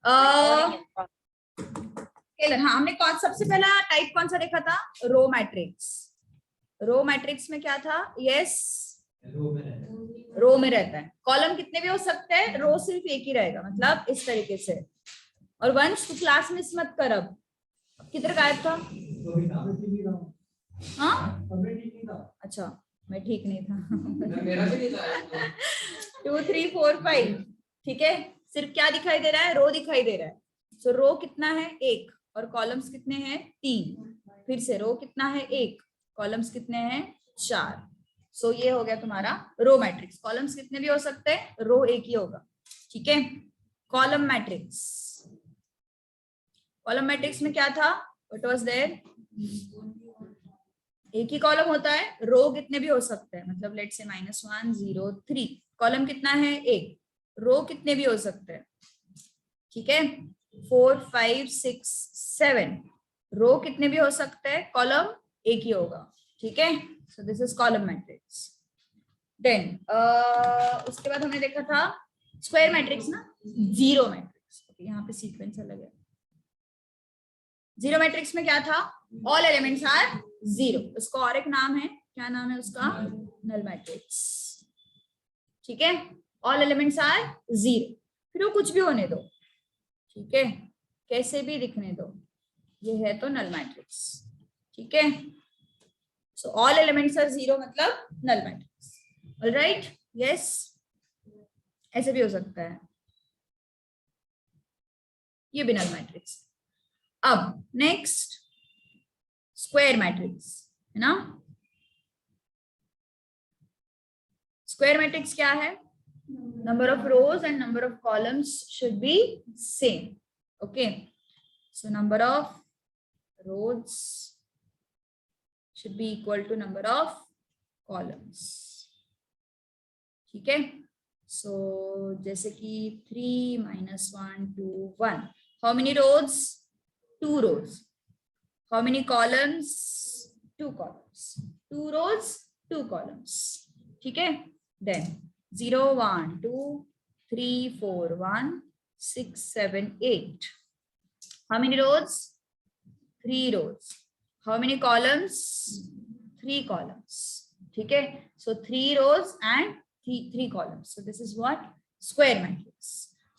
हाँ, हमने सबसे पहला टाइप कौन सा देखा था? Row matrix. रो मैट्रिक्स में क्या था? यस, रो में रहता है। कॉलम कितने भी हो सकते हैं, रो सिर्फ एक ही रहेगा, मतलब इस तरीके से। और वंश तू क्लास मिस मत कर। अब किधर गायब था? हाँ, अच्छा, मैं ठीक नहीं था। 2 3 4 5, ठीक है। सिर्फ क्या दिखाई दे रहा है? रो दिखाई दे रहा है। सो रो कितना है? 1, और कॉलम्स कितने हैं? 3। फिर से रो कितना है? 1, कॉलम्स कितने हैं? 4। सो ये हो गया तुम्हारा रो मैट्रिक्स। कॉलम्स कितने भी हो सकते हैं, रो एक ही होगा, ठीक है। कॉलम मैट्रिक्स, कॉलम मैट्रिक्स में क्या था? What was there? एक ही कॉलम होता है, रो कितने भी हो सकते हैं, मतलब लेट्स से -1 0 3। कॉलम कितना है? 1। रो कितने भी हो सकते हैं, ठीक है। 4 5 6 7, रो कितने भी हो सकते हैं, कॉलम एक ही होगा, ठीक है। So this is column matrix. Then उसके बाद हमने देखा था स्क्वायर मैट्रिक्स ना, जीरो मैट्रिक्स। यहाँ पे सीक्वेंस अलग है। जीरो मैट्रिक्स में क्या था? All elements are zero. उसको और एक नाम है, क्या नाम है उसका? नल मैट्रिक्स, ठीक है। ऑल एलिमेंट्स आर जीरो, फिर वो कुछ भी होने दो, ठीक है, कैसे भी दिखने दो, ये है तो नल मैट्रिक्स, ठीक है। So all elements are zero मतलब नल मैट्रिक्स। ऑलराइट, यस, ऐसे भी हो सकता है, ये भी नल मैट्रिक्स। अब नेक्स्ट स्क्वायर मैट्रिक्स है ना। स्क्वायर मैट्रिक्स क्या है? Number of rose and number of columns should be same, okay. So number of rose should be equal to number of columns, ठीक है। सो जैसे कि 3 -1 2 1, how many rows? 2 rows. How many columns? 2 columns. 2 rows 2 columns, ठीक है। Then 0 1 2 3 4 1 6 7 8, how many rows? 3 rows. How many columns? 3 columns, ठीक है। So 3 rows and 3 columns. So this is what? Square matrix.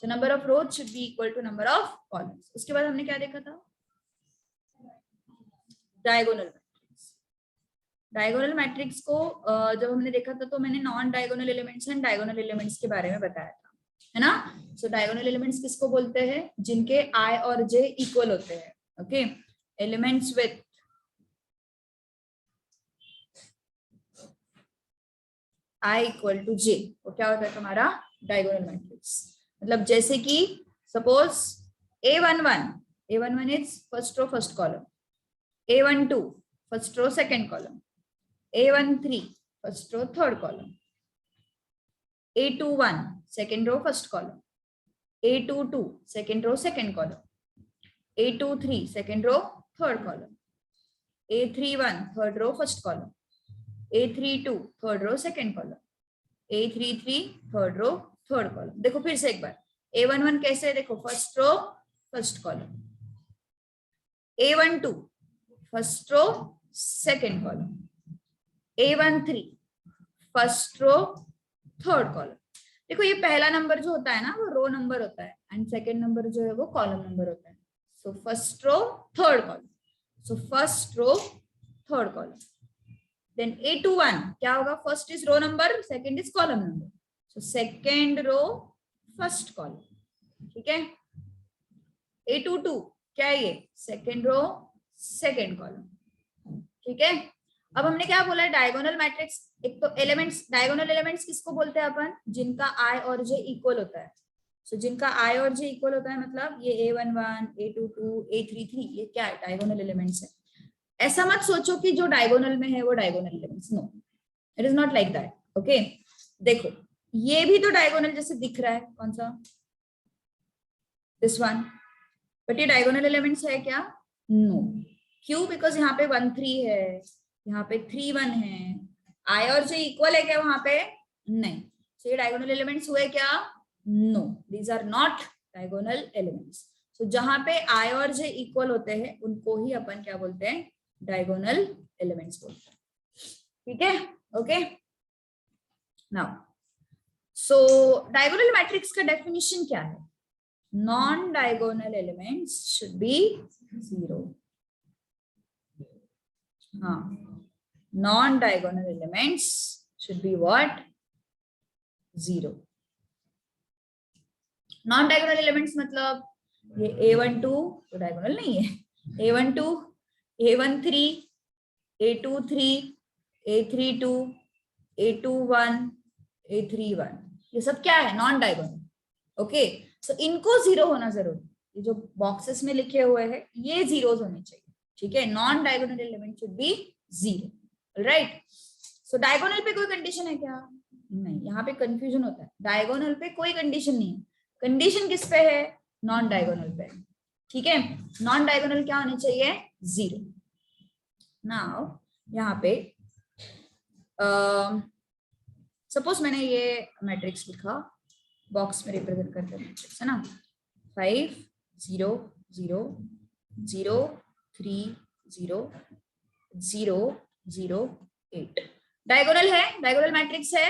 So number of rows should be equal to number of columns. उसके बाद हमने क्या देखा था? Diagonal matrix. डायगोनल मैट्रिक्स को जब हमने देखा था तो मैंने non diagonal elements and diagonal elements के बारे में बताया था, है ना। सो डायगोनल एलिमेंट्स किसको बोलते हैं? जिनके i और j इक्वल होते हैं, okay. Elements with i equal to j, वो क्या होता है तुम्हारा? Diagonal matrix. मतलब जैसे कि suppose A11 is first row first column, A12 first row second column, A13 first row third column, A21 second row first column, A22 second row second column, A23 second row third column, A31 third row first column, A32 third row second column, A33 third row third column. देखो फिर से एक बार, A11 कैसे है? देखो first row first column, A12 first row second column, A13 first row third column. देखो ये पहला नंबर जो होता है ना वो रो नंबर होता है, एंड सेकंड नंबर जो है वो कॉलम नंबर होता है। So first row third column, so first row third column. Then A21 क्या होगा? First is row number, second is column number, so second row first column, ठीक है। A22 क्या है? ये सेकंड रो सेकंड कॉलम, ठीक है। अब हमने क्या बोला है? Diagonal matrix. एक तो एलिमेंट्स, डायगोनल एलिमेंट्स किसको बोलते हैं अपन? जिनका i और j इक्वल होता है। सो जिनका i और j इक्वल होता है मतलब ये A11 A22 A33, ये क्या है? डायगोनल एलिमेंट्स है। ऐसा मत सोचो कि जो डायगोनल में है वो diagonal elements, no, it is not like that, okay. देखो ये भी तो डायगोनल जैसे दिख रहा है, कौन सा? दिस वन, बट ये डायगोनल एलिमेंट्स है क्या? नो। क्यों? बिकॉज यहाँ पे 1 3 है, यहाँ पे 3 1 है, i और j इक्वल है क्या वहां पे? नहीं। तो ये डायगोनल एलिमेंट्स हुए क्या? No, these are not diagonal elements. तो जहां पे आई और जे इक्वल होते हैं उनको ही अपन क्या बोलते हैं, डायगोनल एलिमेंट्स बोलते हैं। ठीक है, okay. Now so diagonal matrix का डेफिनेशन क्या है? Non diagonal elements should be zero. हाँ, non diagonal elements should be what? Zero. Non diagonal elements मतलब ये A12 तो डायगोनल नहीं है, A12, A13, A23, A32, A21, A31, ये सब क्या है? Non diagonal. ओके, सो इनको जीरो होना जरूरी, ये जो बॉक्सेस में लिखे हुए हैं ये जीरोस होने चाहिए। ठीक है, non diagonal element should be zero. Right, so diagonal पे कोई कंडीशन है क्या? नहीं, यहाँ पे कंफ्यूजन होता है। डायगोनल पे कोई कंडीशन नहीं है। कंडीशन किस पे है? नॉन डायगोनल पे। ठीक है, नॉन डायगोनल क्या होने चाहिए? जीरो। नाउ यहाँ पे सपोज मैंने ये मैट्रिक्स लिखा, बॉक्स में रिप्रेजेंट करते हैं मैट्रिक्स, है ना, 5 0 0 0 3 0 0 0 8 डायगोनल है, डायगोनल मैट्रिक्स है।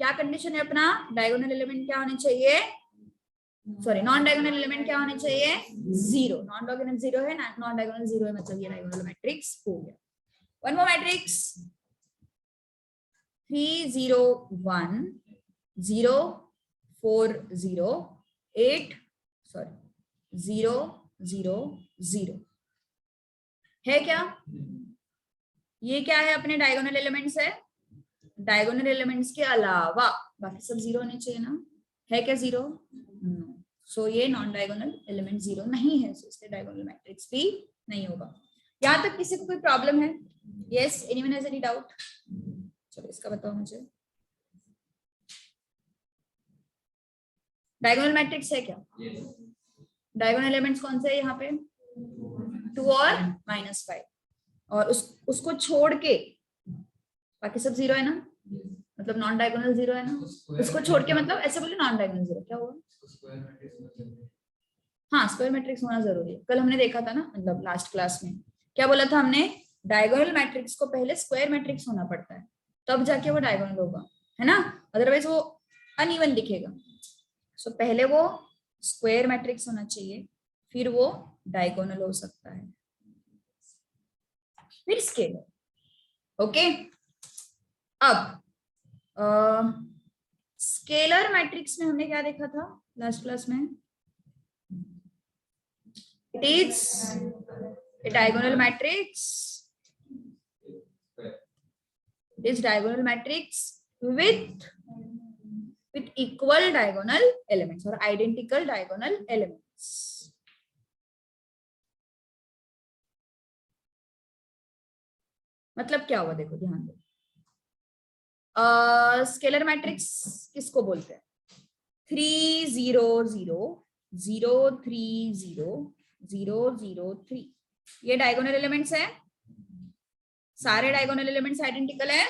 क्या कंडीशन है अपना? डायगोनल एलिमेंट क्या होने चाहिए? सॉरी, नॉन डायगोनल एलिमेंट क्या होने चाहिए? जीरो। नॉन डायगोनल जीरो है, नॉन डायगोनल जीरो है, मतलब ये डायगोनल मैट्रिक्स हो गया। वन मोर मैट्रिक्स 3 0 1 0 4 0 8 सॉरी 0 0 0 है क्या? ये क्या है? अपने डायगोनल एलिमेंट्स है। डायगोनल एलिमेंट्स के अलावा बाकी सब जीरो होने चाहिए ना, है क्या जीरो? नो। सो ये नॉन डायगोनल एलिमेंट जीरो नहीं है, सो इसलिए डायगोनल मैट्रिक्स भी नहीं होगा। यहाँ तक किसी को कोई प्रॉब्लम है? Yes, anyone has any doubt? चलो इसका बताओ मुझे। डायगोनल मैट्रिक्स है क्या? डायगोनल एलिमेंट्स कौन से है यहाँ पे? 2 और -5, और उसको छोड़ के बाकी सब जीरो है ना, मतलब नॉन डायगोनल जीरो है ना। उसको छोड़ के मतलब ऐसे बोले नॉन डायगोनल जीरो, क्या हुआ? हाँ, स्क्वायर मैट्रिक्स होना जरूरी है। कल हमने देखा था ना, मतलब लास्ट क्लास में क्या बोला था हमने? डायगोनल मैट्रिक्स को पहले स्क्वायर मैट्रिक्स होना पड़ता है, तब जाके वो डायगोनल होगा, है ना, अदरवाइज वो अनइवन दिखेगा। सो पहले वो स्क्वायर मैट्रिक्स होना चाहिए, फिर वो डायगोनल हो सकता है, फिर स्केलर। ओके, अब स्केलर मैट्रिक्स में हमने क्या देखा था लास्ट क्लास में? It is a diagonal matrix. It is diagonal matrix with equal diagonal elements or identical diagonal elements. मतलब क्या हुआ? देखो ध्यान दो, स्केलर मैट्रिक्स किसको बोलते हैं? 3 0 0 0 3 0 0 0 3, ये डायगोनल एलिमेंट्स है। सारे डायगोनल एलिमेंट्स आइडेंटिकल है,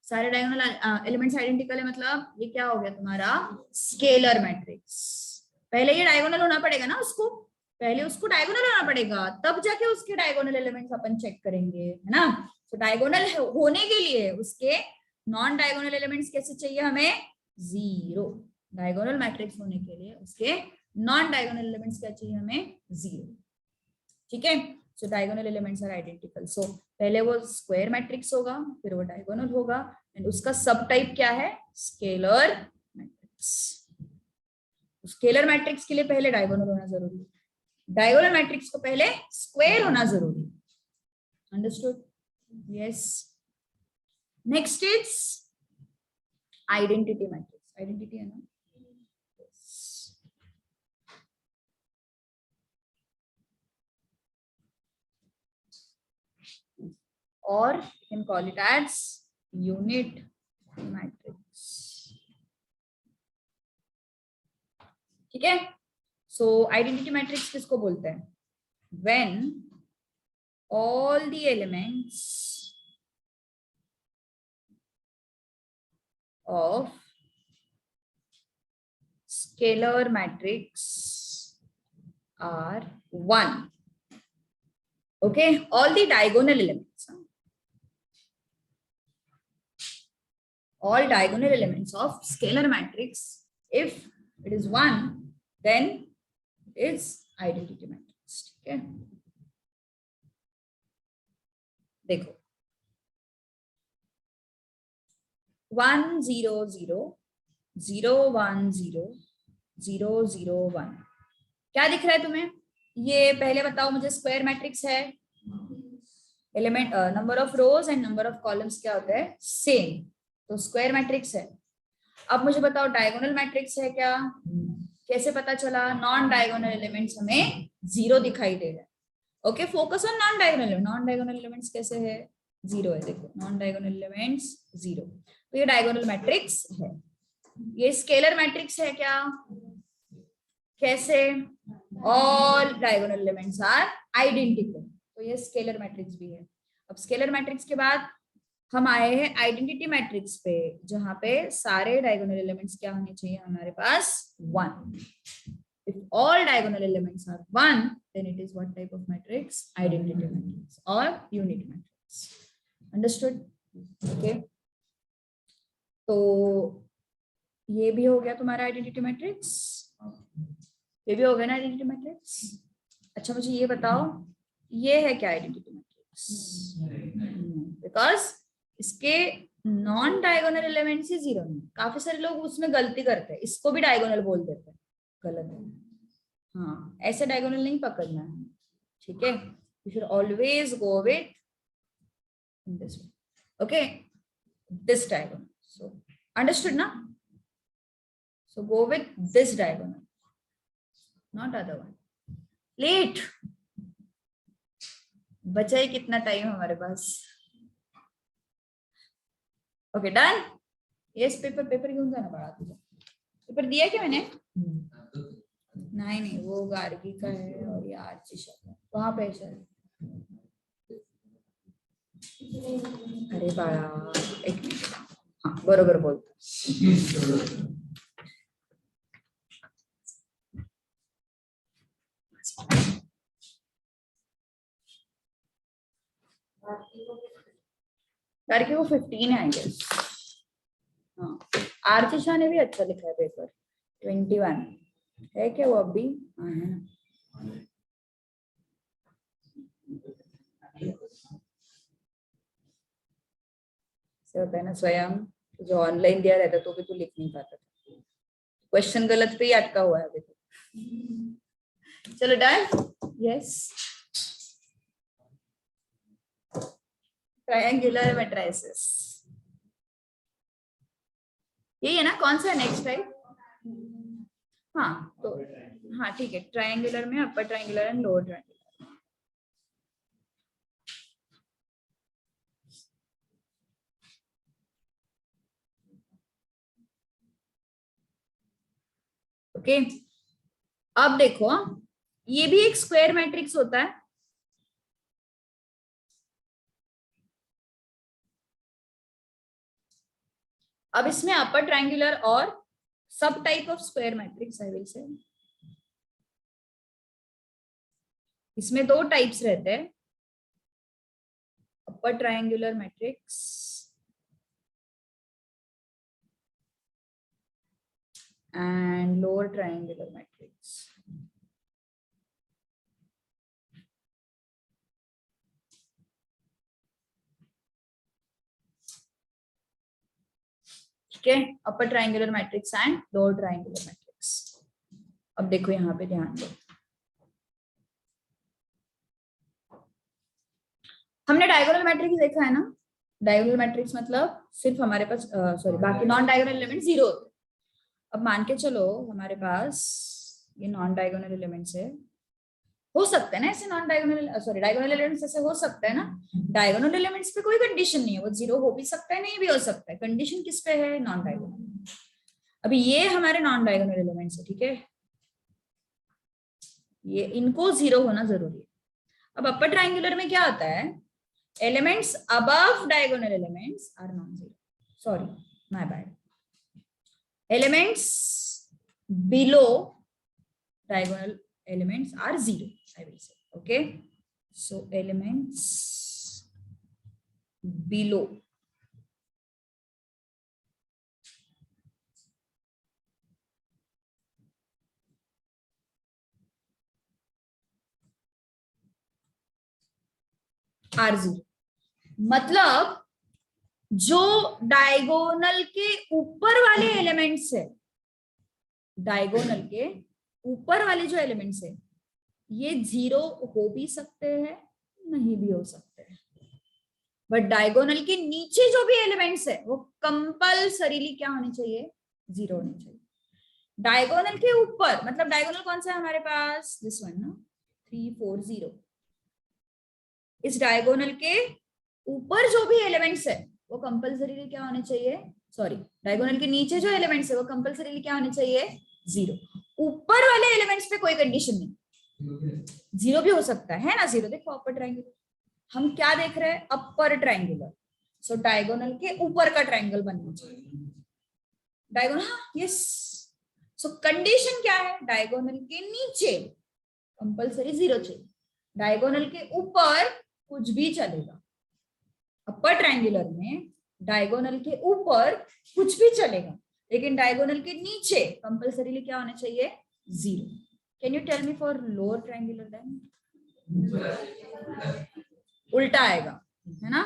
सारे डायगोनल एलिमेंट्स आइडेंटिकल है, मतलब ये क्या हो गया तुम्हारा? Scalar matrix. पहले ये डायगोनल होना पड़ेगा ना, उसको पहले उसको डायगोनल होना पड़ेगा, तब जाके उसके डायगोनल एलिमेंट्स अपन चेक करेंगे, है ना। तो डायगोनल होने के लिए उसके नॉन डायगोनल एलिमेंट्स कैसे चाहिए हमें? जीरो। डायगोनल मैट्रिक्स होने के लिए उसके नॉन डायगोनल एलिमेंट्स क्या चाहिए हमें? जीरो। ठीक है, सो डायगोनल एलिमेंट्स आर आइडेंटिकल। सो पहले वो स्क्वायर मैट्रिक्स होगा, फिर वो डायगोनल होगा, एंड उसका सब टाइप क्या है? Scalar matrix. स्केलर मैट्रिक्स के लिए पहले डायगोनल होना जरूरी है, डायगोनल मैट्रिक्स को पहले स्क्वायर होना जरूरी है। Understood? Yes. Next is identity matrix. Identity है ना, or you can call it as unit matrix. ठीक है, सो आइडेंटिटी मैट्रिक्स किसको बोलते हैं? when all the elements of scalar matrix are 1. Okay, all the diagonal elements, all diagonal elements of scalar matrix, if it is 1, then it's identity matrix. Okay, देखो 1 0 0 0 1 0 0 0 1, क्या दिख रहा है तुम्हें? ये पहले बताओ मुझे, स्क्वायर मैट्रिक्स है, element number of rose and number of columns क्या होता है? सेम, तो स्क्वायर मैट्रिक्स है। अब मुझे बताओ डायगोनल मैट्रिक्स है क्या? कैसे पता चला? नॉन डायगोनल एलिमेंट्स हमें 0 दिखाई दे रहा है। Okay, focus on non diagonal. Non diagonal elements कैसे है? 0 है, देखो नॉन डायगोनल एलिमेंट्स 0, तो ये डायगोनल मैट्रिक्स है। ये स्केलर मैट्रिक्स है क्या? कैसे? All diagonal elements are identical, तो ये स्केलर मैट्रिक्स भी है। अब स्केलर मैट्रिक्स के बाद हम आए हैं आइडेंटिटी मैट्रिक्स पे, जहां पे सारे डायगोनल एलिमेंट्स क्या होने चाहिए हमारे पास? 1. If all diagonal elements are 1, then it is what type of matrix? Identity matrix or unit matrix. Understood? Okay. तो ये भी हो गया तुम्हारा आइडेंटिटी मैट्रिक्स, ये भी हो गया ना आइडेंटिटी मैट्रिक्स। अच्छा मुझे ये बताओ, ये है क्या आइडेंटिटी मैट्रिक्स? बिकॉज इसके नॉन डायगोनल एलिमेंट्स ही 0 नहीं। काफी सारे लोग उसमें गलती करते हैं, इसको भी डायगोनल बोल देते हैं, गलत है। हाँ, ऐसे डायगोनल नहीं पकड़ना है, ठीक है? You should always go with this, okay, this diagonal. So understood ना? So go with this diagonal, not other one. Late, बचा ही कितना टाइम हमारे पास? Okay done. यस, पेपर क्यों जाना पड़ा तुझे? पेपर दिया क्या मैंने? नहीं, वो गार्गी का है और ये आर्चिशा का, वहां पे है। अरे बाळा, एक मिनिट, हाँ बरोबर बोलतो। गार्गी को 15 है आई गेस। हाँ, आर्चिशा ने भी अच्छा लिखा है पेपर, 21 है क्या वो अभी? हाँ है ना। से होता है ना, स्वयं जो ऑनलाइन दिया रहता तो भी तू लिख नहीं पाता था, क्वेश्चन गलत पे ही अटका हुआ है अभी तो। चलो डन। यस, ट्रायंगुलर मैट्रिसेस यही है ना? कौन सा है नेक्स्ट टाइप? हाँ तो हाँ ठीक है, ट्रायंगुलर में अपर triangular and lower triangular. Okay, अब देखो, ये भी एक स्क्वायर मैट्रिक्स होता है। अब इसमें अपर ट्रायंगुलर और सब type of square matrix I will say, इसमें 2 टाइप्स रहते हैं, upper triangular matrix and lower triangular matrix. ठीक है, upper triangular matrix and lower triangular matrix. अब देखो यहाँ पे ध्यान दो, हमने डायगोनल मैट्रिक्स देखा है ना? डायगोनल मैट्रिक्स मतलब सिर्फ हमारे पास सॉरी बाकी नॉन डायगोनल एलिमेंट 0 होते। अब मान के चलो हमारे पास ये नॉन डायगोनल एलिमेंट्स है, हो सकते हैं ना ऐसे non diagonal sorry diagonal elements ऐसे हो सकते हैं ना? डायगोनल एलिमेंट्स पे कोई कंडीशन नहीं है, वो 0 हो भी सकता है, नहीं भी हो सकता है। कंडीशन किस पे है? Non diagonal. अभी ये हमारे नॉन डायगोनल एलिमेंट्स है, ठीक है? ये इनको 0 होना जरूरी है। अब अपर ट्रायंगुलर में क्या होता है? Elements above diagonal elements are non 0, sorry my bad, elements below diagonal elements are 0, I will say. Okay, so elements below are 0, मतलब जो डायगोनल के ऊपर वाले एलिमेंट्स है, डायगोनल के ऊपर वाले जो एलिमेंट्स है, ये 0 हो भी सकते हैं, नहीं भी हो सकते हैं, बट डायगोनल के नीचे जो भी एलिमेंट्स है वो कंपल्सरीली क्या होने चाहिए, 0 होने चाहिए। डायगोनल के ऊपर मतलब डायगोनल कौन सा है हमारे पास, दिस वन ना, 3 4 0। इस डायगोनल के ऊपर जो भी एलिमेंट्स है वो कंपल्सरीली क्या होने चाहिए, सॉरी डायगोनल के नीचे जो एलिमेंट्स है वो कंपल्सरीली क्या होने चाहिए, 0। ऊपर वाले एलिमेंट्स पे कोई कंडीशन नहीं, 0 भी हो सकता है ना 0। देखो अपर ट्रायंगुलर, हम क्या देख रहे हैं, अपर ट्रायंगुलर, सो डायगोनल के ऊपर का ट्रायंगल बनना चाहिए डायगोनल, हाँ यस। सो कंडीशन क्या है, डायगोनल के नीचे कंपल्सरी 0 चाहिए, डायगोनल के ऊपर कुछ भी चलेगा। अपर ट्रायंगुलर में डायगोनल के ऊपर कुछ भी चलेगा, लेकिन डायगोनल के नीचे कंपल्सरीली क्या होना चाहिए, 0। Can you tell me for lower triangular then, उल्टा आएगा है ना,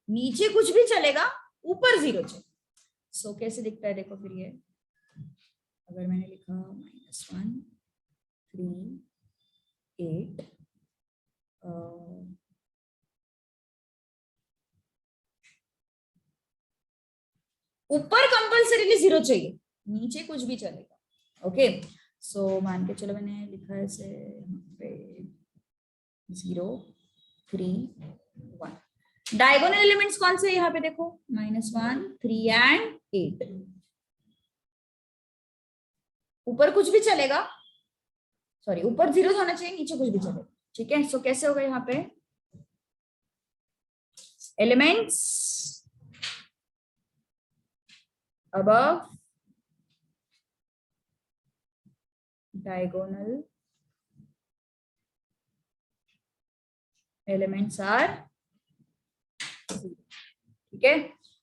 नीचे कुछ भी चलेगा ऊपर 0 चाहिए। सो कैसे दिखता है देखो फिर ये, अगर मैंने लिखा -1 3 8 ऊपर कंपल्सरीली 0 चाहिए, नीचे कुछ भी चलेगा। ओके सो मान के चलो मैंने लिखा है इसे यहाँ पे 0 3 1। डायगोनल एलिमेंट्स कौन से यहाँ पे देखो, -1 3 एंड 8। ऊपर कुछ भी चलेगा, सॉरी ऊपर 0 होना चाहिए, नीचे कुछ भी चलेगा, ठीक है। सो कैसे होगा यहाँ पे, elements above diagonal elements are 0, ठीक है।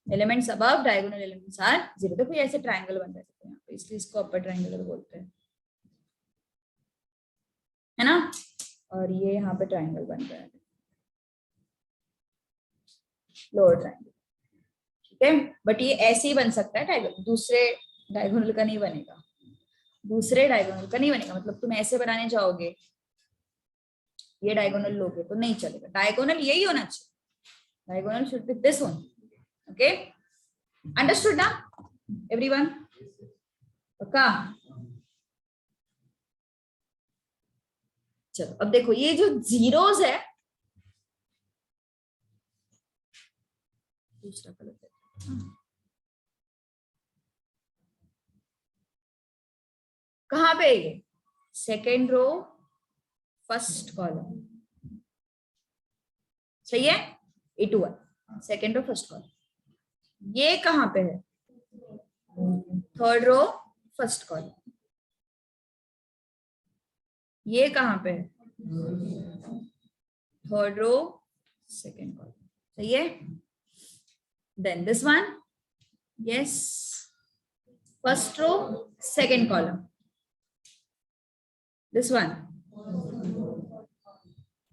Elements above diagonal elements are 0। देखो ऐसे ट्रायंगल बन रहा है यहाँ पे, इसलिए इसको अपर ट्रायंगल बोलते हैं, है ना। और ये यहाँ पे ट्रायंगल बन रहा है, लोअर ट्रायंगल, ठीक है। बट ये ऐसे ही बन सकता है डायगोनल, दूसरे डायगोनल का नहीं बनेगा, दूसरे डायगोनल का नहीं बनेगा। मतलब तुम ऐसे बनाने जाओगे, ये डायगोनल लोगे तो नहीं चलेगा, डायगोनल यही होना चाहिए, diagonal should be this one. Okay understood ना एवरीवन, पक्का। चलो अब देखो ये जो जीरोस है, दूसरा कलर कहाँ पे, ये सेकेंड रो फर्स्ट कॉलम, सही है, A21 second row first column. ये कहाँ पे है, थर्ड रो फर्स्ट कॉलम। ये कहाँ पे है, थर्ड रो सेकेंड कॉलम, सही है। Then this one, yes, first row second column, this one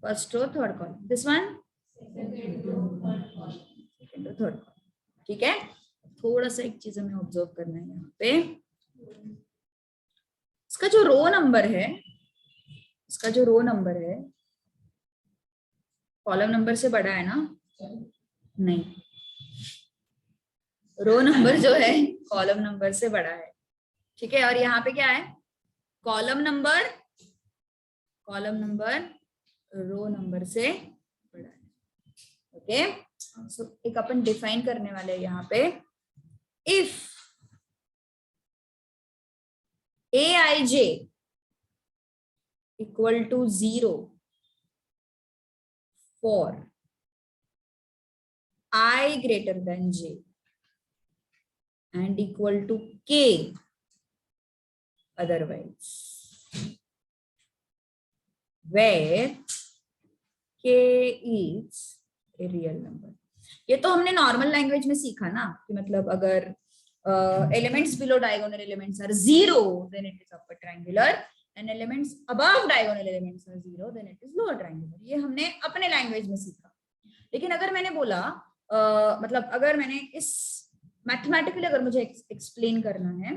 first row third column, this one second row third column, ठीक है। थोड़ा सा एक चीज हमें ऑब्जर्व करना है यहाँ पे, इसका जो रो नंबर है, इसका जो रो नंबर है कॉलम नंबर से बड़ा है ना, नहीं, रो नंबर जो है कॉलम नंबर से बड़ा है, ठीक है। और यहाँ पे क्या है, कॉलम नंबर रो नंबर से बड़ा है। ओके सो एक अपन डिफाइन करने वाले हैं यहाँ पे, if aij equal to 0 for I greater than j and equal to k otherwise, where k is a real number. ये तो हमने नॉर्मल लैंग्वेज में सीखा ना कि मतलब अगर elements below diagonal elements are 0 then it is upper triangular, and elements above diagonal elements are 0 then it is lower triangular. ये हमने अपने लैंग्वेज में सीखा. लेकिन अगर मैंने बोला मतलब अगर मैंने इस मैथमेटिकली अगर मुझे एक्सप्लेन करना है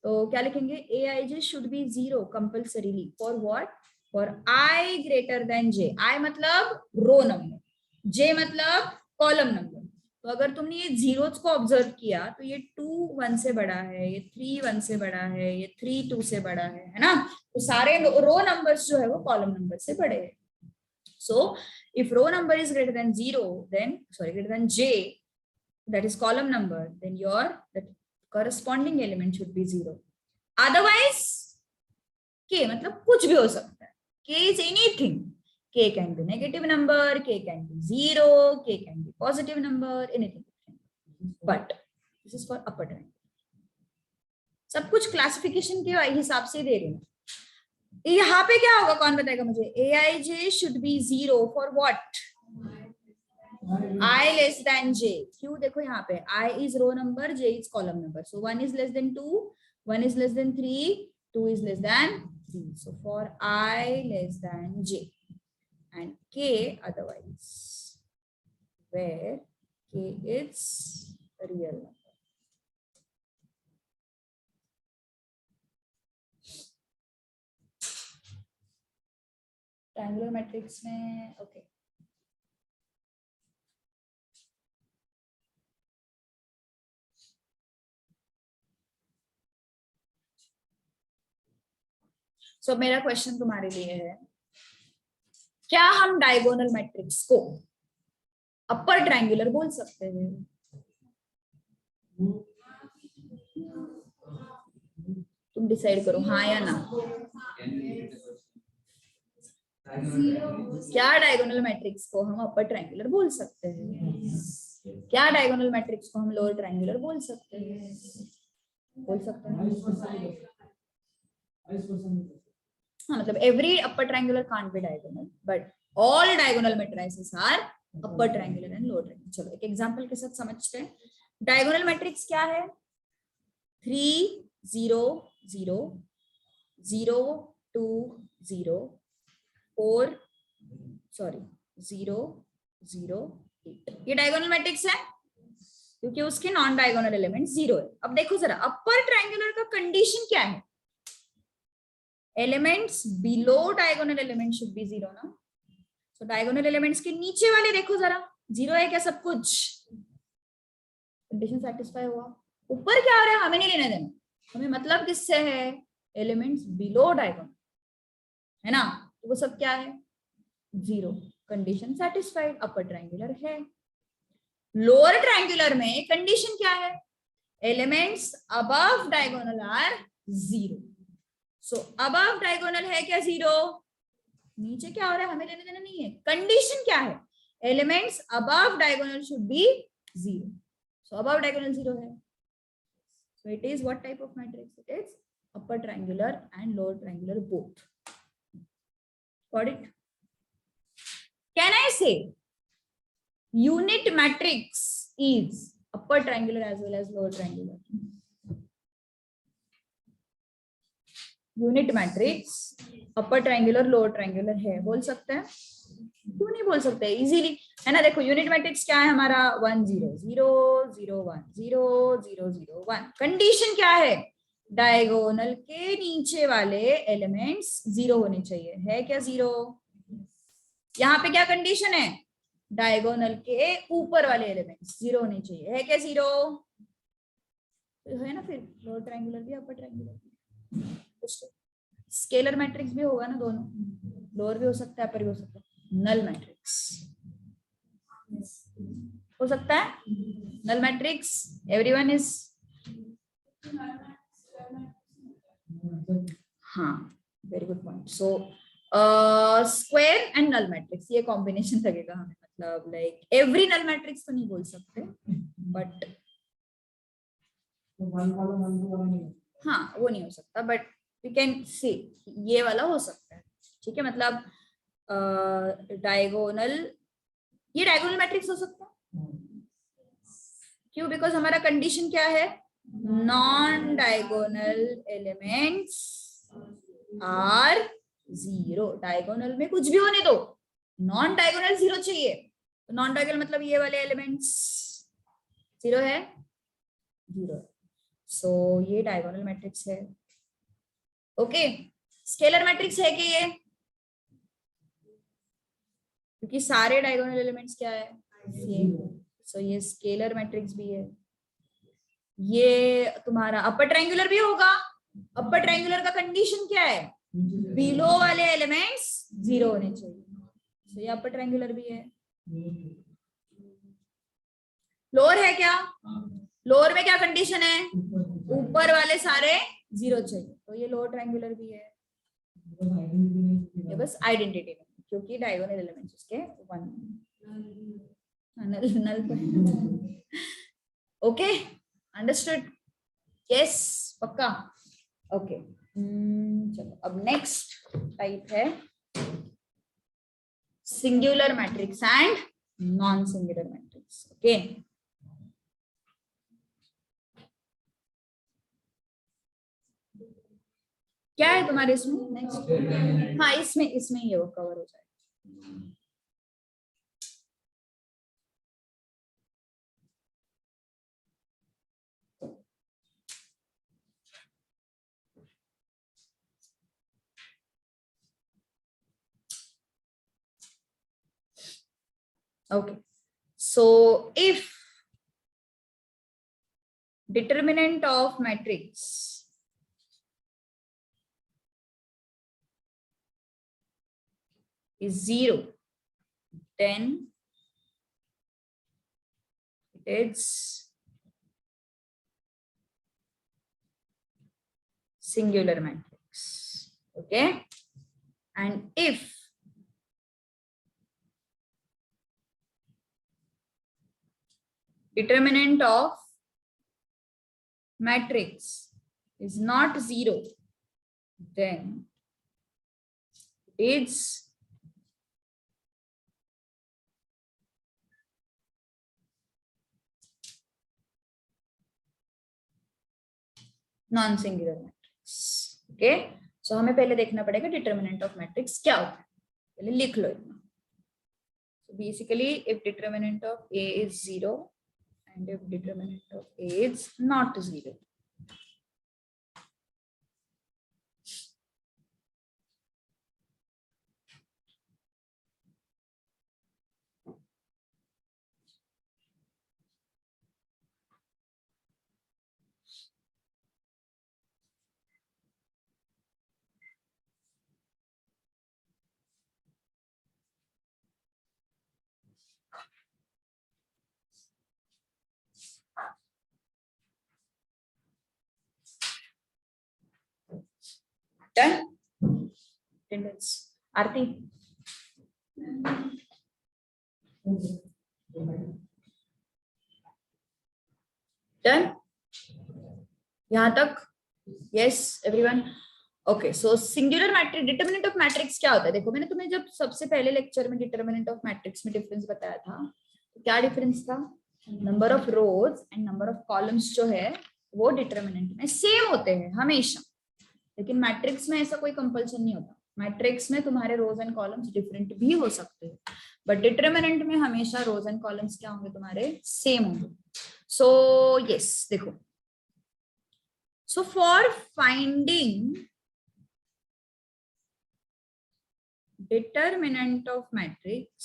तो क्या लिखेंगे? aij should be 0 compulsorily for what? For i greater than j. i मतलब रो नंबर, j मतलब कॉलम नंबर. तो अगर तुमने ये जीरोस को ऑब्जर्व किया तो ये 2 1 से बड़ा है, ये 3 1 से बड़ा है, ये 3 2 से बड़ा है ना? तो सारे रो नंबर्स जो है वो कॉलम नंबर से बड़े हैं. So if row number is greater than 0, then greater than j, that is column number, then your that corresponding element should be 0. Otherwise, k मतलब कुछ भी हो सकता है. K is anything. K can be negative number, k can be 0, k can be positive number, anything. But this is for upper triangle. सब कुछ classification के हिसाब से दे रही हूँ. यहाँ पे क्या होगा? कौन बताएगा मुझे? aij should be 0 for what? I less than j. क्यों? देखो यहाँ पे I is row number, j is column number. So 1 is less than 2, 1 is less than 3, 2 is less than 3. So for I less than j and k otherwise, where k is a real number. Triangular matrix में okay. सो मेरा question तुम्हारे लिए है, क्या हम diagonal matrix को upper triangular बोल सकते हैं? तुम डिसाइड करो, हाँ या ना. क्या डायगोनल मैट्रिक्स को हम अपर ट्रायंगुलर बोल सकते हैं? क्या डायगोनल मैट्रिक्स को हम लोअर ट्रायंगुलर बोल सकते हैं? बोल सकते हैं. हाँ मतलब every upper triangular can't be diagonal, but all diagonal matrices are upper triangular and lower triangular. चलो एक एग्जांपल के साथ समझते हैं. डायगोनल मैट्रिक्स क्या है? 3 0 0 0 2 0 4 0 0 8. ये डायगोनल मैट्रिक्स है क्योंकि उसके नॉन डायगोनल एलिमेंट 0 है. अब देखो जरा अपर ट्रायंगुलर का कंडीशन क्या है? Elements below diagonal element should be 0 ना. सो डायगोनल एलिमेंट्स के नीचे वाले देखो जरा 0 है क्या? सब कुछ कंडीशन सेटिस्फाई हुआ. ऊपर क्या हो रहा है हमें नहीं लेना देना. हमें मतलब किससे है? एलिमेंट्स बिलो डायगोनल है ना. तो वो सब क्या है? 0. कंडीशन सेटिस्फाइड, अपर ट्रायंगुलर है. लोअर ट्रायंगुलर में कंडीशन क्या है? Elements above diagonal are 0. So above diagonal है क्या? 0. नीचे क्या हो रहा है हमें लेने देना नहीं है. कंडीशन क्या है? Elements above diagonal should be 0. So above diagonal 0 है. So it is what type of matrix? It is upper triangular and lower triangular both. Got it? Can I say unit matrix is upper triangular as well as lower triangular? Unit matrix upper triangular lower triangular है, बोल सकते हैं. क्यों नहीं बोल सकते? Easily है ना. देखो यूनिट मैट्रिक्स क्या है हमारा? 1 0 0 0 1 0 0 0 1. कंडीशन क्या है? डायगोनल के नीचे वाले एलिमेंट्स 0 होने चाहिए. है क्या 0? यहाँ पे क्या कंडीशन है? डायगोनल के ऊपर वाले एलिमेंट्स 0 होने चाहिए. है क्या 0? तो है ना. फिर लोअर ट्रायंगुलर भी अपर ट्रायंगुलर भी. स्केलर मैट्रिक्स भी होगा ना. दोनों, लोअर भी हो सकता है अपर भी हो सकता है. नल मैट्रिक्स हो सकता है. नल मैट्रिक्स एवरीवन इज, हाँ very good point. So square and null matrix ये कॉम्बिनेशन लगेगा हमें. मतलब लाइक एवरी नल मैट्रिक्स तो नहीं बोल सकते, बट हाँ वो नहीं हो सकता. बट वी कैन सी ये वाला हो सकता है, ठीक है, मतलब डायगोनल, ये डायगोनल मैट्रिक्स हो सकता है। क्यों? बिकॉज हमारा कंडीशन क्या है, non diagonal elements are zero. Diagonal में कुछ भी होने दो, नॉन डायगोनल जीरो चाहिए। तो नॉन डायगोनल मतलब ये वाले एलिमेंट्स जीरो है, जीरो। सो ये डायगोनल मैट्रिक्स है। ओके, स्केलर मैट्रिक्स है कि ये, क्योंकि सारे डायगोनल एलिमेंट्स क्या है, सेम। सो ये स्केलर मैट्रिक्स भी है। ये तुम्हारा अपर ट्रायंगुलर भी होगा। अपर ट्रायंगुलर का कंडीशन क्या है, बिलो वाले एलिमेंट्स जीरो होने चाहिए। तो ये अपर ट्रायंगुलर भी है। लोअर है क्या, लोअर में क्या कंडीशन है, ऊपर वाले सारे जीरो चाहिए। तो ये लोअर ट्रायंगुलर भी है। ये बस आइडेंटिटी में, क्योंकि डायगोनल एलिमेंट्स उसके वन नल नल। ओके, अंडरस्टूड, यस, पक्का, ओके। चलो अब नेक्स्ट टाइप है singular matrix and non singular matrix. Okay, क्या है तुम्हारे इसमें नेक्स्ट? हाँ, इसमें इसमें ये वो कवर हो जाए। Okay, so if determinant of matrix is 0, then it is singular matrix. Okay, and if determinant of matrix is not 0, then it's non-singular matrix. Okay, so हमें पहले देखना पड़ेगा determinant of matrix क्या होता है, पहले लिख लो इतना. So basically, if determinant of A is 0 and if determinant of A is not 0, done? Attendance. Aarti? Done? यहाँ तक? Yes, everyone? Okay, so singular matrix, determinant of matrix क्या होता है? देखो, मैंने तुम्हें जब सबसे पहले लेक्चर में डिटर्मिनेंट ऑफ मैट्रिक्स में डिफरेंस बताया था, तो क्या डिफरेंस था? Number of rose and number of columns जो है वो डिटर्मिनेंट में सेम होते हैं हमेशा, लेकिन मैट्रिक्स में ऐसा कोई कंपल्सन नहीं होता। मैट्रिक्स में तुम्हारे रोज एंड कॉलम्स डिफरेंट भी हो सकते हैं, बट डिटर्मिनेंट में हमेशा रोज एंड कॉलम्स क्या होंगे तुम्हारे, सेम होंगे। सो यस, देखो, so for finding determinant of matrix,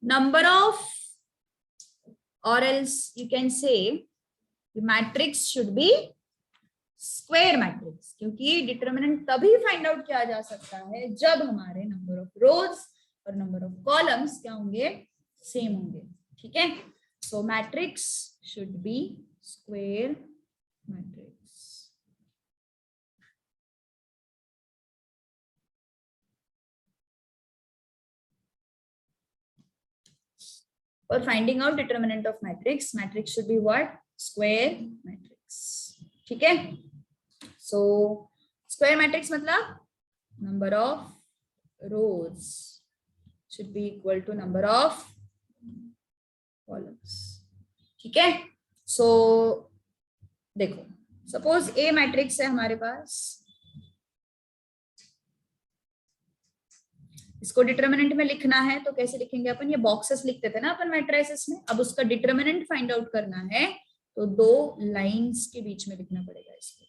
number of, or else you can say the matrix should be square matrix, क्योंकि डिटर्मिनेंट तभी फाइंड आउट किया जा सकता है जब हमारे नंबर ऑफ रोज और नंबर ऑफ कॉलम्स क्या होंगे, सेम होंगे। ठीक है, so matrix should be square matrix. for finding out determinant of matrix, matrix should be what? Square matrix. ठीक है? So square matrix मतलब number of rows should be equal to number of columns. ठीक है? So देखो, suppose A matrix है हमारे पास, इसको determinant में लिखना है तो कैसे लिखेंगे अपन? ये बॉक्सेस लिखते थे ना अपन मैट्रिसेस में, अब उसका डिटर्मिनेंट फाइंड आउट करना है तो दो लाइंस के बीच में लिखना पड़ेगा इसको.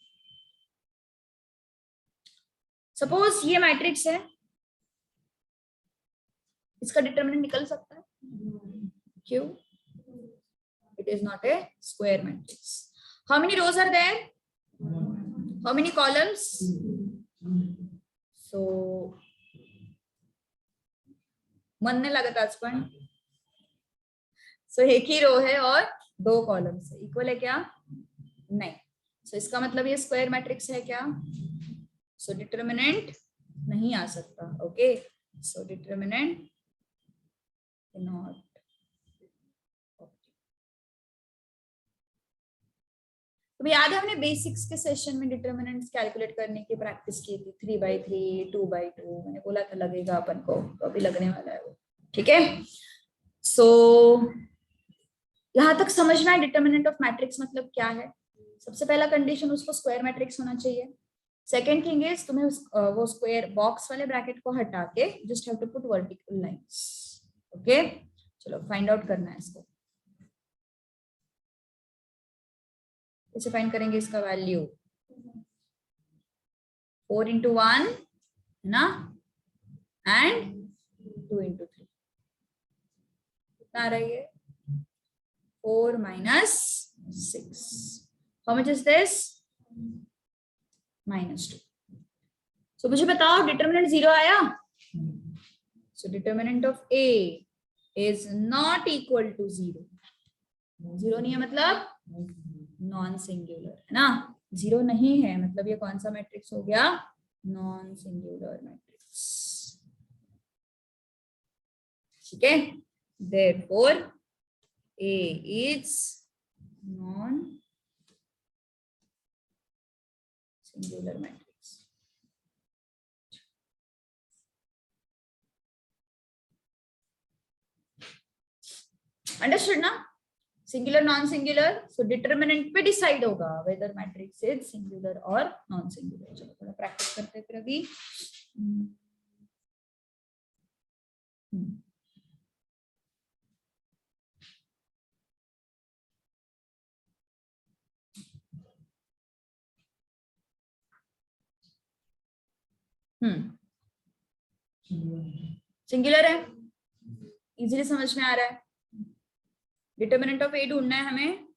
सपोज ये मैट्रिक्स है, इसका डिटर्मिनेंट निकल सकता है, क्यों? It is not a square matrix. How many rows are there? How many columns? So मन नहीं लगता आज पण. सो एक ही रो है और दो कॉलम्स है, इक्वल है क्या? नहीं. सो इसका मतलब ये स्क्वायर मैट्रिक्स है क्या? सो डिटर्मिनेंट नहीं आ सकता. Okay, so determinant not. तो याद है हमने बेसिक्स के सेशन में डिटर्मिनेंट्स कैलकुलेट करने की प्रैक्टिस की थी. 3/3, 2/2. मैंने बोला था लगेगा अपन को, तो अभी लगने वाला है वो. ठीक है? सो यहां तक समझ में आया डिटर्मिनेंट ऑफ मैट्रिक्स मतलब क्या है. सबसे पहला कंडीशन, उसको स्क्वायर मैट्रिक्स होना चाहिए. सेकेंड थिंग इज तुम्हें वो स्क्वायर बॉक्स वाले ब्रैकेट को हटा के just have to put vertical lines. Okay, चलो फाइंड आउट करना है इसको. कैसे फाइंड करेंगे इसका वैल्यू? 4 into 1 है ना, एंड 2 into 3. कितना आ रही है? 4 minus 6. How much is this? -2. So मुझे बताओ डिटर्मिनेंट 0 आया. So determinant of A is not equal to 0. 0 नहीं है मतलब नॉन सिंगुलर है ना. 0 नहीं है मतलब ये कौन सा मैट्रिक्स हो गया? Non singular matrix. ठीक है? Therefore A is non singular matrix. Understood ना? Singular non singular. So determinant पे डिसाइड होगा वेदर मैट्रिक्स इज सिंगुलर और नॉन सिंगुलर. चलो थोड़ा प्रैक्टिस करते हैं फिर अभी. सिंगुलर है, इजीली समझ में आ रहा है. डिटर्मिनेंट ऑफ ए ढूंढना है हमें.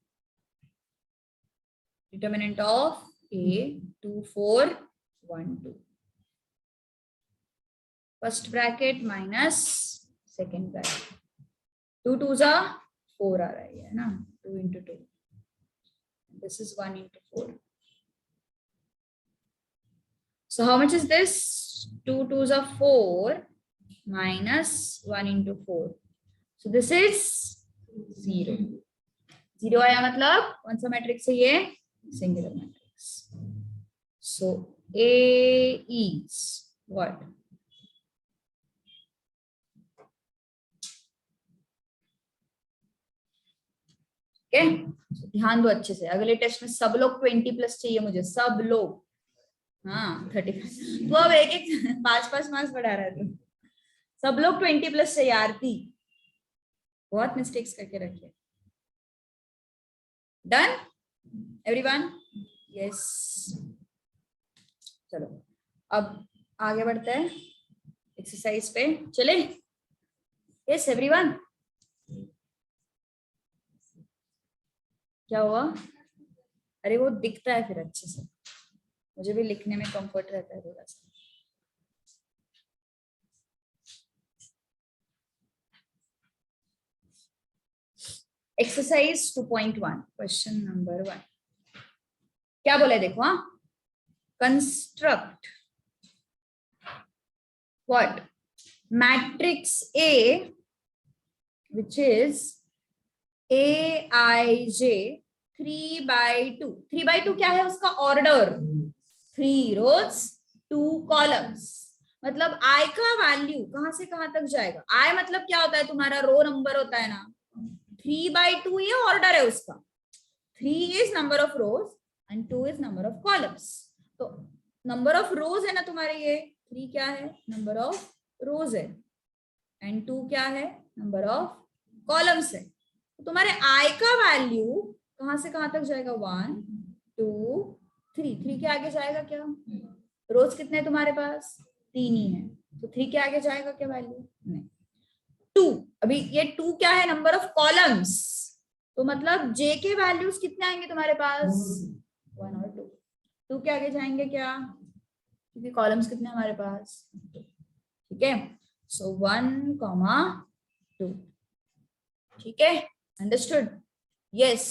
Determinant of A 2 4 1 2. First bracket minus second bracket. 2 2s are 4 आ रहा है ना. 2 into 2. This is 1 into 4. So how much is this? 2 2s are 4 minus 1 into 4. So this is 0. 0 आया मतलब कौन सा मैट्रिक्स है ये? Singular matrix. So A is what? Okay, ध्यान दो अच्छे से. अगले टेस्ट में सब लोग 20+ चाहिए मुझे, सब लोग. हाँ 35. तो अब एक एक 5 मार्क्स बढ़ा रहा है तू. सब लोग 20+ चाहिए. आरती बहुत मिस्टेक्स करके रखिए. Done everyone? यस. चलो अब आगे बढ़ते हैं एक्सरसाइज पे. चले? Yes everyone. क्या हुआ? अरे वो दिखता है फिर अच्छे से, मुझे भी लिखने में कंफर्ट रहता है थोड़ा सा. एक्सरसाइज 2.1 क्वेश्चन नंबर 1 क्या बोला है देखो. हाँ, construct what? Matrix A which is AIJ 3/2। 3/2 क्या है उसका ऑर्डर? 3 rows 2 columns। मतलब I का वैल्यू कहां से कहां तक जाएगा? I मतलब क्या होता है? तुम्हारा रो नंबर होता है ना। 3/2 ये ऑर्डर है उसका। 3 is number of rows and 2 is number of columns। तो नंबर ऑफ रोज है ना तुम्हारे, ये 3 क्या है? नंबर ऑफ रोज है, एंड 2 क्या है? नंबर ऑफ कॉलम्स है। तो तुम्हारे I का वैल्यू कहां से कहां तक जाएगा? 1 2 3। 3 के आगे जाएगा क्या? रोज कितने हैं तुम्हारे पास? 3 ही है, तो 3 के आगे जाएगा क्या वैल्यू? नहीं। 2, अभी ये 2 क्या है? Number of columns. तो मतलब J के वैल्यूज कितने आएंगे तुम्हारे पास? 1 और 2। 2 के आगे जाएंगे क्या? क्योंकि कॉलम्स कितने हमारे पास? ठीक है, सो 1, 2। ठीक है, अंडरस्टूड? यस।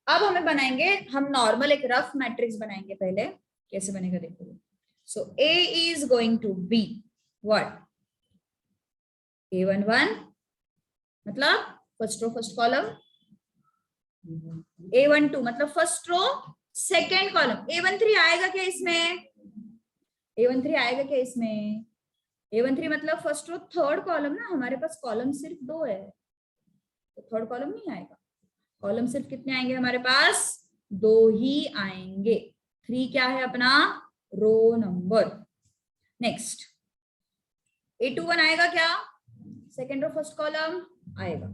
अब हमें बनाएंगे, हम नॉर्मल एक रफ मैट्रिक्स बनाएंगे पहले। कैसे बनेगा देखो। So A is going to be what? A11 मतलब first row first column, A12 मतलब first row second column. A13 आएगा क्या इसमें? A13 आएगा क्या इसमें? A13 मतलब फर्स्ट रो थर्ड कॉलम ना, हमारे पास कॉलम सिर्फ 2 है, तो थर्ड कॉलम नहीं आएगा। कॉलम सिर्फ कितने आएंगे हमारे पास? 2 ही आएंगे। 3 क्या है अपना? रो नंबर। नेक्स्ट A21 आएगा क्या? सेकेंड रो फर्स्ट कॉलम आएगा।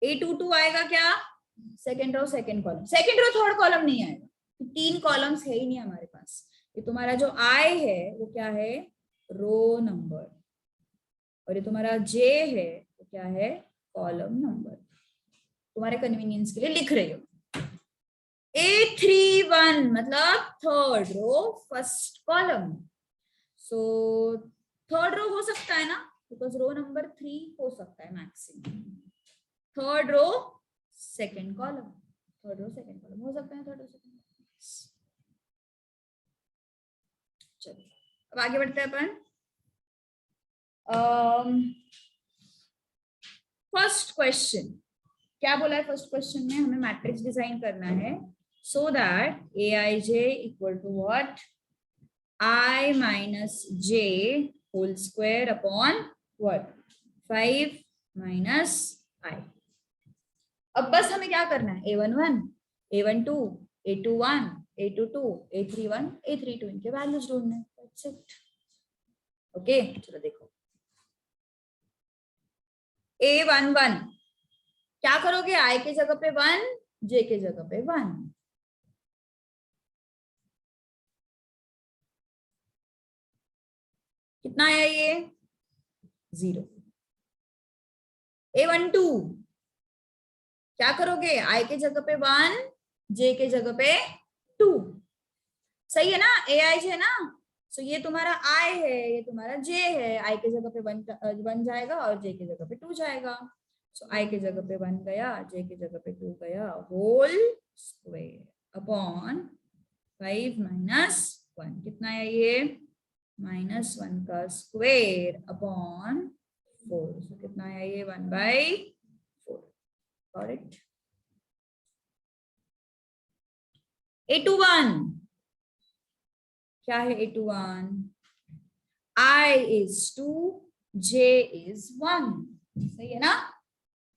A22 आएगा क्या? Second row second column. Second row third column नहीं आएगा, 3 कॉलम्स है ही नहीं हमारे पास। ये तुम्हारा जो I है वो क्या है? Row number. और ये तुम्हारा J है वो क्या है? Column number. तुम्हारे कन्वीनियंस के लिए लिख रही हूँ। A31 मतलब third row first column. So third row हो सकता है ना, बिकॉज रो नंबर 3 हो सकता है maximum. Third row second column, third row second column हो सकता है। Third row second column. चलो अब आगे बढ़ते हैं अपन। फर्स्ट क्वेश्चन क्या बोला है? फर्स्ट क्वेश्चन में हमें मैट्रिक्स डिजाइन करना है so that AIJ equal to what? I minus J whole square upon what? 5 minus I। अब बस हमें क्या करना है? A11, A12, A21, A22, A31, A32 इनके वैल्यूज ढूंढने हैं। That's it। ओके चलो देखो। A11 क्या करोगे? I के जगह पे 1, J के जगह पे 1। कितना आया ये? 0। A12 क्या करोगे? I के जगह पे 1, J के जगह पे 2। सही है ना? AIJ है ना। सो ये तुम्हारा I है, ये तुम्हारा J है। I के जगह पे 1 जाएगा और J के जगह पे 2 जाएगा। सो I के जगह पे 1 गया, J के जगह पे 2 गया, होल स्क्वायर अपॉन 5 minus 1। कितना है ये? -1 का स्क्वायर अपॉन 4। सो कितना है ये? 1/4। Got it? A21 क्या है? A21 I is 2, J is 1। सही है ना?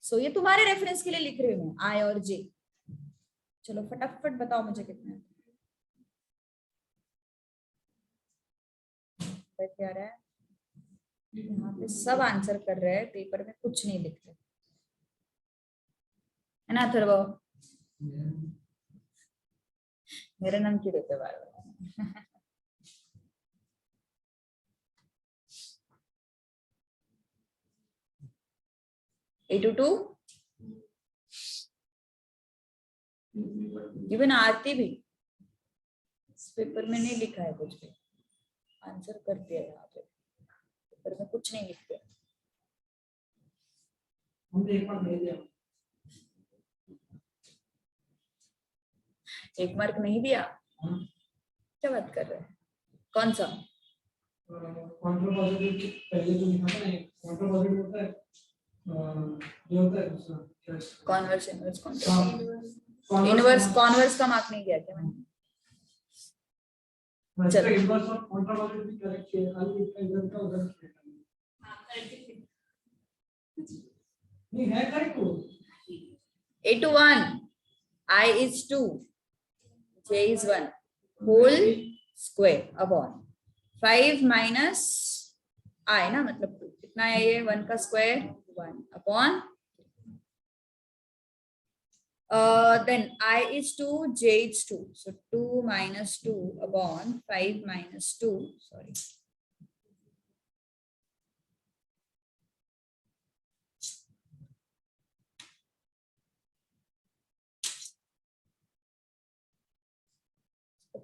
सो ये तुम्हारे रेफरेंस के लिए लिख रही हूँ I और J। चलो फटाफट बताओ मुझे कितने क्या रहा है? यहाँ पे सब आंसर कर रहे हैं, पेपर में कुछ नहीं लिख रहे है ना अथर्व? मेरा नाम क्यों देते बार बार? A22 इवन आरती भी इस पेपर में नहीं लिखा है कुछ भी, आंसर कर दिया यहाँ पे, पेपर में कुछ नहीं लिखते। एक मार्क नहीं दिया? क्या बात कर रहे हैं? कौन सा? पहले जो लिखा था ना, होता है कॉन्वर्स इनवर्स इनवर्स कॉन्वर्स का मार्क नहीं दिया क्या मैंने? चलो इनवर्स और काउंटर वाले भी करेक्ट है, इधर का उधर नहीं है करेक्ट वो। A to 1, I is 2, J is 1 whole square upon 5 minus I ना, मतलब 2 कितना है ये? 1 का square 1 upon then I is 2, J is 2, so 2 minus 2 upon 5 minus 2, sorry,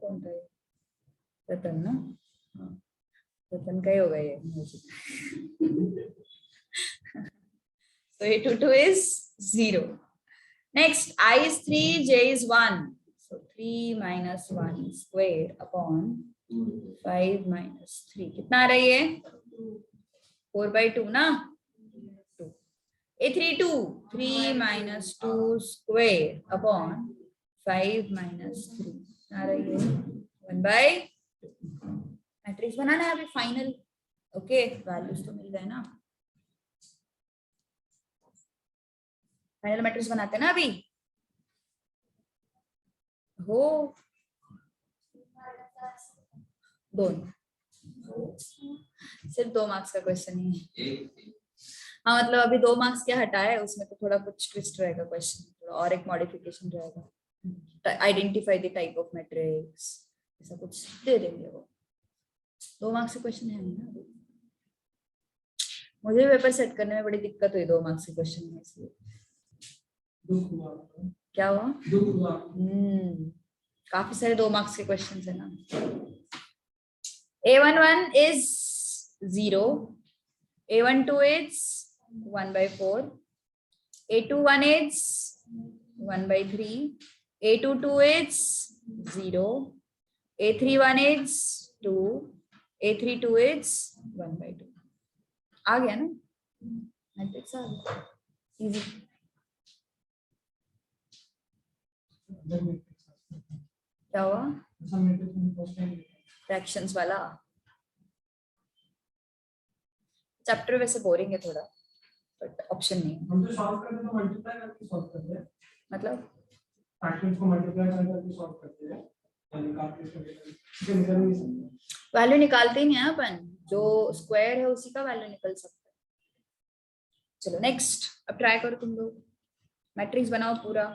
कौन था ये? रतन ना, रतन का ही होगा ये। So A to 2 is 0. Next, I is 3, J is 1. So 3 minus 1 square upon 5 minus 3. कितना आ रही है? 4/2 ना? 2. A3 2, 3 minus 2 square upon 5 minus 3. आ रही है 1/2. मैट्रिक्स बनाना है अभी फाइनल। ओके, वैल्यूज तो मिल गए ना, फाइनल मैट्रिक्स बनाते हैं ना अभी। हो दोनों, सिर्फ 2 मार्क्स का क्वेश्चन ही है। हाँ मतलब अभी 2 मार्क्स क्या हटा है उसमें, तो थोड़ा कुछ ट्विस्ट रहेगा क्वेश्चन, थोड़ा और एक मॉडिफिकेशन रहेगा। Identify the type of matrix, ऐसा कुछ दे देंगे वो। 2 मार्क्स के क्वेश्चन है ना। मुझे पेपर सेट करने में बड़ी दिक्कत हुई 2 मार्क्स के क्वेश्चन में, इसलिए। क्या हुआ? काफी सारे 2 मार्क्स के क्वेश्चन है ना। A11 is 0, A12 is 1/4, A21 is 1/3, A22 is 0, A31 is 2, A32 is 1/2. आ गया ना मैट्रिक्स, आ गया इजी। क्या हुआ? फ्रैक्शंस वाला चैप्टर वैसे बोरिंग है थोड़ा, बट ऑप्शन नहीं है। हम तो सॉल्व करते तो मल्टीप्लाई करके सॉल्व करते हैं, मतलब फ्रैक्शंस को मल्टीप्लाई करके सॉल्व करते हैं, वैल्यू निकालते ही नहीं है अपन, जो स्क्वायर है उसी का वैल्यू निकल सकता है। चलो नेक्स्ट, अब ट्राई करो तुम लोग, मैट्रिक्स बनाओ पूरा।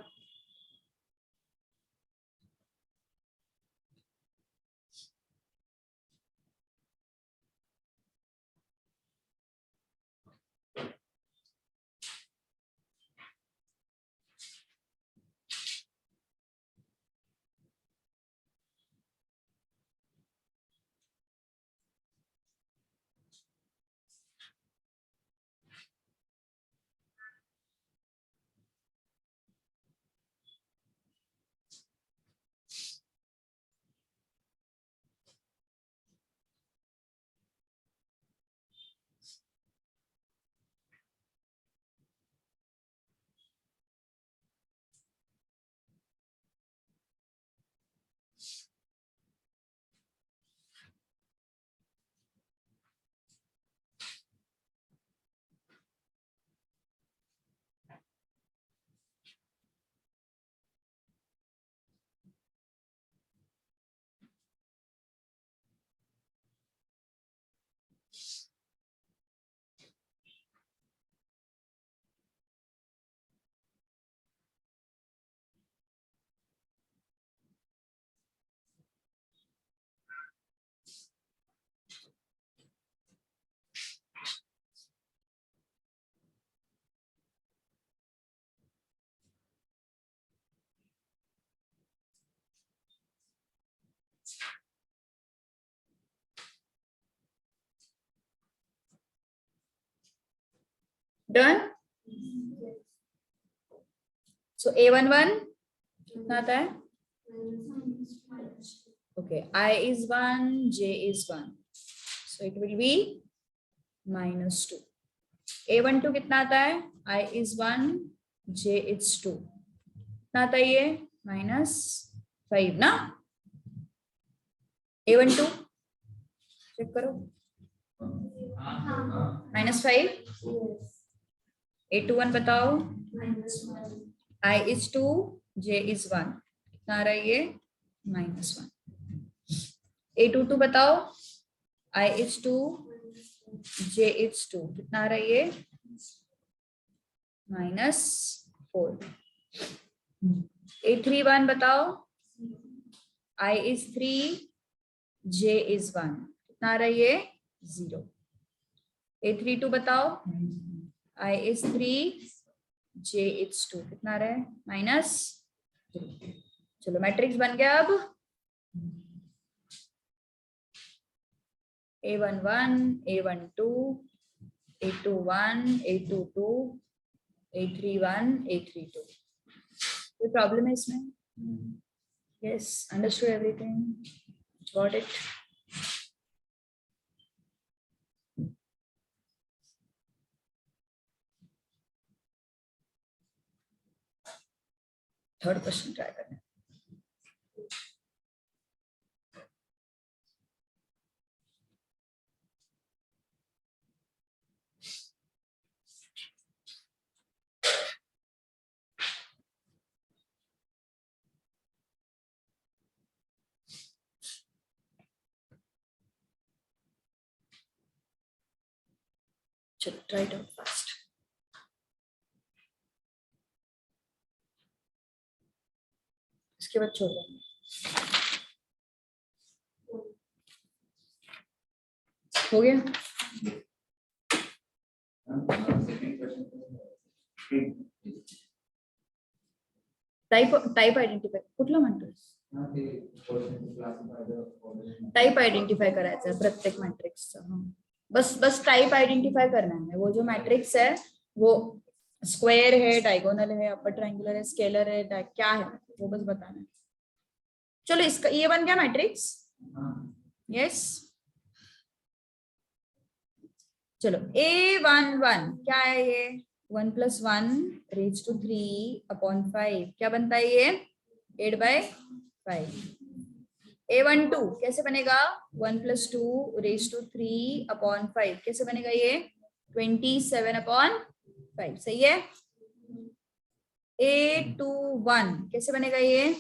डन। सो A11 कितना आता है? Okay, I is 1, J is 1, so it will be -2. A12 कितना आता है? I is 1, J is 2. कितना आता है ये? -5 ना? A12 चेक करो, -5. A21 बताओ. I is 2, J is 1. कितना आ रहा है ये? -1. A22 बताओ. I is 2, J is 2. कितना आ रहा है ये? -4. A31 बताओ. I is 3, J is 1. कितना आ रहा है ये? 0. A32 बताओ. I is 3, J is 2. कितना आ रहा है? -3. चलो मैट्रिक्स बन गया अब. A11, A12, A21, A22, A31, A32. कोई प्रॉब्लम है इसमें? Yes, understood everything. Got it. Third question try करना. चलो ट्राई इट आउट फास्ट. इसके बाद छोड़ देंगे. हो गया. टाइप आयडेंटिफाय कुठलं म्हणतोस? टाइप आयडेंटिफाय करायचं प्रत्येक मॅट्रिक्सचं. बस टाइप आइडेंटिफाई करना है. वो जो मैट्रिक्स है वो स्क्वायर है, डायगोनल है, अपर ट्रायंगुलर है, स्केलर है, क्या है वो बस बताना है. चलो इसका ये बन गया मैट्रिक्स. यस. चलो A11 क्या है ये? 1 + 1 रेज टू 3/5. क्या बनता है ये? 8/5. A12 कैसे बनेगा? 1 + 2 रेज टू 3/5. कैसे बनेगा ये? 27/5. सही है. A21 कैसे बनेगा ये?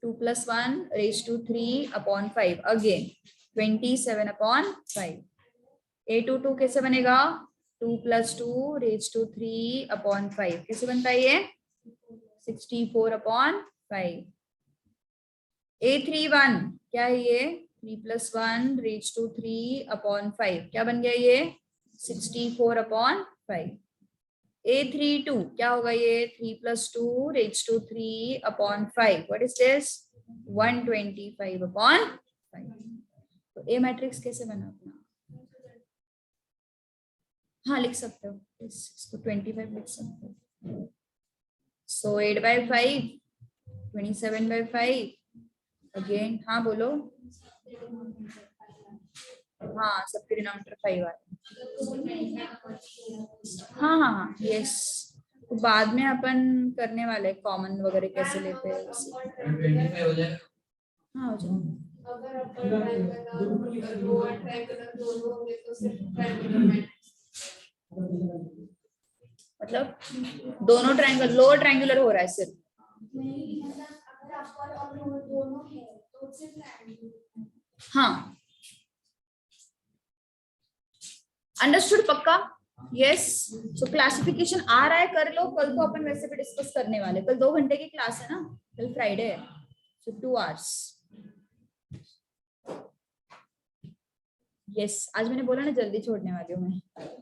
2 + 1 रेज टू 3/5. अगेन 27/5. A22 कैसे बनेगा? 2 + 2 रेज टू 3/5. कैसे बनता है ये? 64/5. A31 क्या है ये? 3 + 1 रेज टू 3/5. क्या बन गया ये? 64/5. A32 क्या होगा ये? 3 + 2 raise to 3/5. What is this? 125/5. तो ए मैट्रिक्स कैसे बना अपना? हाँ लिख सकते हो. इसको 25 लिख सकते हो. सो 8/5, 27/5. अगेन हाँ बोलो. हाँ सबके डिनोमिनेटर 5 आ रहे. हाँ हाँ हाँ यस. तो बाद में अपन करने वाले कॉमन वगैरह कैसे लेते हैं. हाँ हो जाए. मतलब दोनों ट्रायंगल लोअर ट्रायंगुलर हो रहा है सिर्फ. हाँ अंडरस्टूड पक्का. यस. सो क्लासिफिकेशन आ रहा है कर लो. कल तो अपन वैसे भी डिस्कस करने वाले. कल 2 घंटे की क्लास है ना. कल फ्राइडे है. सो 2 hours. यस आज मैंने बोला ना जल्दी छोड़ने वाली हूँ मैं.